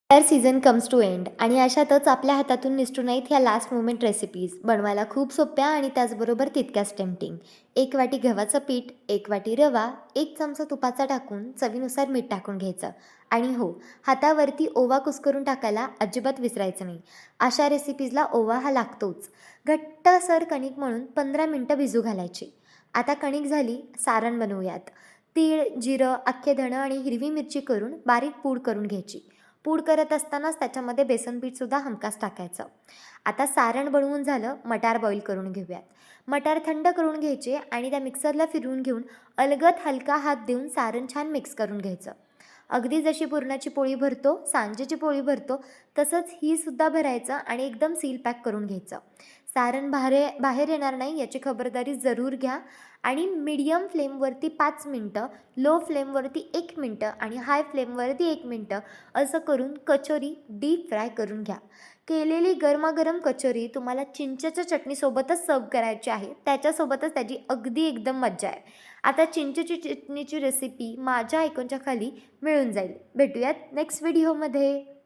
तर season comes to end आणि अशातच आपल्या हातातून निसटू नयेत ह्या लास्ट मोमेंट रेसिपीज बनवायला खूप सोप्या आणि त्याचबरोबर तितक्याच टेम्पटिंग. 1 वाटी गव्हाचं पीठ, 1 वाटी रवा, 1 चमचा तुपाचा टाकून चवीनुसार मीठ टाकून घ्यायचं. आणि हो, हातावरती ओवा कुस्करून टाकायला अजिबात विसरायचं नाही. अशा रेसिपीजला ओवा हा लागतोच. घट्टसर कणिक मळून 15 मिनटं भिजू घालायची. आता कणिक झाली, सारण बनवूयात. तीळ, जिरं, अख्खे धणं आणि हिरवी मिरची करून बारीक पूड करून घ्यायची. पूड करत असतानाच त्याच्यामध्ये बेसन पीठसुद्धा हमखास टाकायचं. आता सारण बनवून झालं, मटार बॉईल करून घेऊयात. मटार थंड करून घ्यायचे आणि त्या मिक्सरला फिरवून घेऊन अलगद हलका हात देऊन सारण छान मिक्स करून घ्यायचं. अगदी जशी पुरणाची पोळी भरतो, सांजेची पोळी भरतो, तसंच ही सुद्धा भरायचं आणि एकदम सील पॅक करून घ्यायचं. सारण बाहेर येणार नाही याची खबरदारी जरूर घ्या. आणि मीडियम फ्लेमवरती 5 मिनटं, लो फ्लेमवरती 1 मिनटं आणि हाय फ्लेमवरती 1 मिनटं असं करून कचोरी डीप फ्राय करून घ्या. केलेली गरमागरम कचोरी तुम्हाला चिंचेच्या चटणीसोबतच सर्व्ह करायची आहे. त्याच्यासोबतच त्याची अगदी एकदम मज्जा आहे. आता चिंचेची चटणीची रेसिपी माझ्या आयकॉनच्या खाली मिळून जाईल. भेटूयात नेक्स्ट व्हिडिओमध्ये.